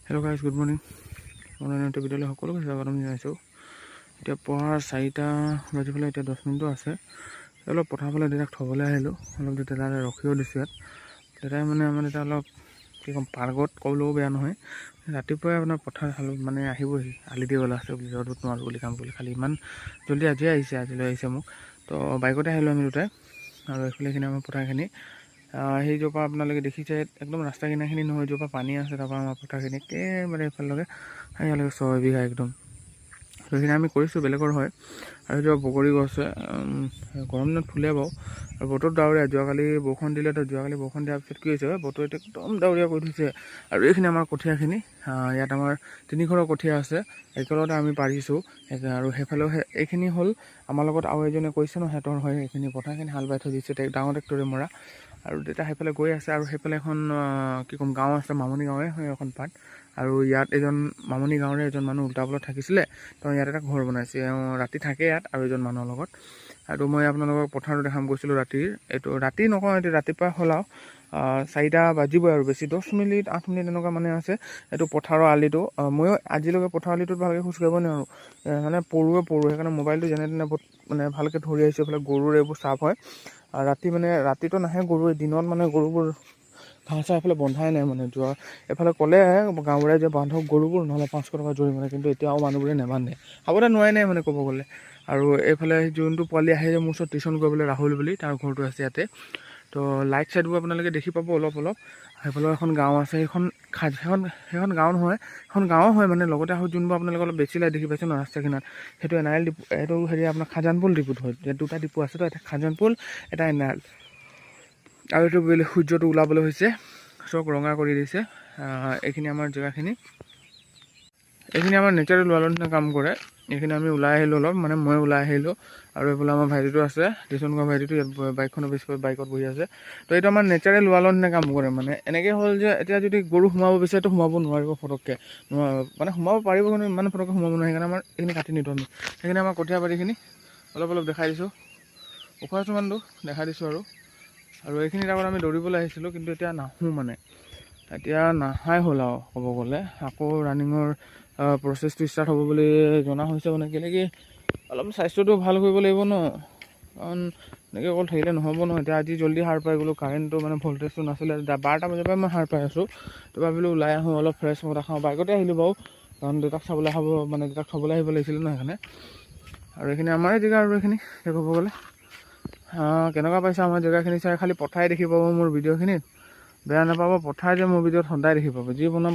Hello' guys, good morning. মই বিদ্যালয় সকলোকে স্বাগতম জনাইছোঁ। এতিয়া পঢ়াৰ 4টা বাজি পেলাই এতিয়া 10 মিনিটো আছে। অলপ পথাৰ ফালে দেউতাক থ'বলৈ আহিলোঁ। অলপ দেউতা ৰখিও দিছোঁ ইয়াত। দেউতাই মানে আমাৰ দেউতা অলপ কি ক'ম, পাৰ্গত ক'বলৈও বেয়া নহয়। ৰাতিপুৱাই আপোনাৰ পথাৰ মানে আহিবহি, আলি দিবলৈ আছে বুলি ৰ'দত নোৱাৰোঁ বুলি কাম কৰি। খালি ইমান জল্দি আজিয়ে আহিছে, আজিলৈ আহিছে মোক। তো বাইকতে আহিলোঁ আমি দুটাই। আৰু এইফালেখিনি আমাৰ পথাৰখিনি সেই য'ৰ পৰা আপোনালোকে দেখিছে একদম ৰাস্তা কিনাৰখিনি নহয়, য'ৰ পৰা পানী আছে তাৰপৰা আমাৰ পথাৰখিনি একেবাৰে এইফালেকে ইয়ালৈকে 6 বিঘা একদম। সেইখিনি আমি কৰিছোঁ, বেলেগৰ হয়। আৰু সেইটো বগৰী গছ গৰম দিনত ফুলে বাৰু। আৰু বতৰ ডাৱৰীয়া, যোৱাকালি বৰষুণ দিলে। তো যোৱাকালি বৰষুণ দিয়াৰ পিছত কি হৈছে, বতৰ এতিয়া একদম ডাৱৰীয়া কৰি থৈছে। আৰু এইখিনি আমাৰ কঠীয়াখিনি, ইয়াত আমাৰ 3 ঘৰৰ কঠীয়া আছে, একেলগতে আমি পাৰিছোঁ। আৰু সেইফালেও এইখিনি হ'ল আমাৰ লগত আৰু এজনে কৈছে ন, সিহঁতৰ হয় এইখিনি পথাৰখিনি হাল বাই থৈ দিছে ডাঙৰ ট্ৰেক্টৰে মৰা। আৰু তেতিয়া সেইফালে গৈ আছে। আৰু সেইফালে এখন কি ক'ম, গাঁও আছে, মামনি গাঁৱে হয় এখন পাত। আৰু ইয়াত এজন মামনি গাঁৱৰে এজন মানুহ উল্টাপলত থাকিছিলে, তো ইয়াত এটা ঘৰ বনাইছে। ৰাতি থাকে ইয়াত আৰু এজন মানুহৰ লগত। আৰু মই আপোনালোকক পথাৰটো দেখাম গৈছিলোঁ ৰাতিৰ। এইটো ৰাতি নকওঁ, এইটো ৰাতিপুৱা হ'ল আৰু 4টা বাজিবই আৰু বেছি 10 মিনিট 8 মিনিট এনেকুৱা মানে আছে। এইটো পথাৰৰ আলিটো। ময়ো আজিলৈকে পথাৰৰ আলিটোত ভালকৈ খোজ কাঢ়িব নোৱাৰোঁ, মানে পৰোঁ। সেইকাৰণে মোবাইলটো যেনে তেনে মানে ভালকৈ ধৰি আহিছোঁ। এইফালে গৰুৰ এইবোৰ চাপ হয়। আৰু ৰাতিটো নাহে গৰু, দিনত মানে গৰুবোৰ ঘাঁহ চাহ এইফালে বন্ধাই নাই মানে। এইফালে ক'লে গাঁৱৰে যে বান্ধক গৰুবোৰ, নহ'লে 500 টকা জৰিমনা। কিন্তু এতিয়াও মানুহবোৰে নেবান্ধে, খাবলৈ নোৱাৰে নাই মানে ক'ব গ'লে। আৰু এইফালে যোনটো পোৱালি আহে যে মোৰ ওচৰত টিউশ্যন কৰিবলৈ, ৰাহুল বুলি, তাৰ ঘৰটো আছে ইয়াতে। তো লাইট চাইটবোৰ আপোনালোকে দেখি পাব অলপ অলপ। সেইফালেও এখন গাঁও আছে, সেইখন গাঁও নহয়, সেইখন গাঁও হয় মানে। লগতে আৰু যোনবোৰ আপোনালোকে অলপ বেছি লাইট দেখি পাইছে ন ৰাস্তা কিনাৰত, সেইটো এনাৰেল ডিপু। এইটো আপোনাৰ খাজানপুল ডিপুত হয়। ইয়াত 2টা ডিপু আছে, তো এটা খাজানপুল, এটা এনাৰেল। আৰু এইটো সূৰ্যটো ওলাবলৈ হৈছে, চব ৰঙা কৰি দিছে। এইখিনি আমাৰ জেগাখিনি, এইখিনি আমাৰ নেচাৰেল ৱালৰ নিচিনা কাম কৰে। এইখিনি আমি ওলাই আহিলোঁ অলপ, মানে মই ওলাই আহিলোঁ। আৰু এইফালে আমাৰ ভাইটিটো আছে, টিউশ্যন কৰা ভাইটিটো, ইয়াত বাইকখনৰ পিছফালে বাইকত বহি আছে। তো এইটো আমাৰ নেচাৰেল ৱালৰ নিচিনা কাম কৰে মানে। এনেকৈ হ'ল যে এতিয়া যদি গৰু সোমাব বিচাৰে, সোমাব নোৱাৰিব ফটককৈ, মানে সোমাব পাৰিব কিন্তু ইমান ফটককৈ সোমাব নোৱাৰে। সেইকাৰণে আমাৰ এইখিনি কাটি নিদিওঁ আমি। সেইখিনি আমাৰ কঠীয়া পাতিখিনি অলপ অলপ দেখাই দিছোঁ, ওখ কিছুমানটো দেখাই দিছোঁ। আৰু এইখিনিত আগত আমি দৌৰিবলৈ আহিছিলোঁ, কিন্তু এতিয়া নাহোঁ মানে। এতিয়া নাহাই হ'ল আৰু ক'ব গ'লে। আকৌ ৰানিঙৰ প্ৰচেছটো ষ্টাৰ্ট হ'ব বুলি জনা হৈছে মানে। কেনেকৈ অলপ স্বাস্থ্যটো ভাল কৰিব লাগিব ন, কাৰণ এনেকৈ অকল থাকিলে নহ'ব ন। এতিয়া আজি জল্দি সাৰ পাই গ'লোঁ, কাৰেণ্টটো মানে ভল্টেজটো নাছিলে। 12টা বজাৰ পৰাই মই সাৰ পাই আছোঁ। তো ভাবিলোঁ ওলাই আহোঁ, অলপ ফ্ৰেছ বতাহ খাওঁ। বাইকতে আহিলোঁ বাৰু, কাৰণ দেউতাক চাবলৈ দেউতাক থ'বলৈ আহিব লাগিছিলে ন সেইকাৰণে। আৰু এইখিনি আমাৰে জেগা, আৰু এইখিনি ক'ব গ'লে কেনেকুৱা পাইছে আমাৰ জেগাখিনি চাই। খালি পথাৰে দেখি পাব মোৰ ভিডিঅ'খিনিত, বেয়া নাপাব। পথাৰ যে মোৰ ভিডিঅ'ত সদায় দেখি পাব, যি বনাম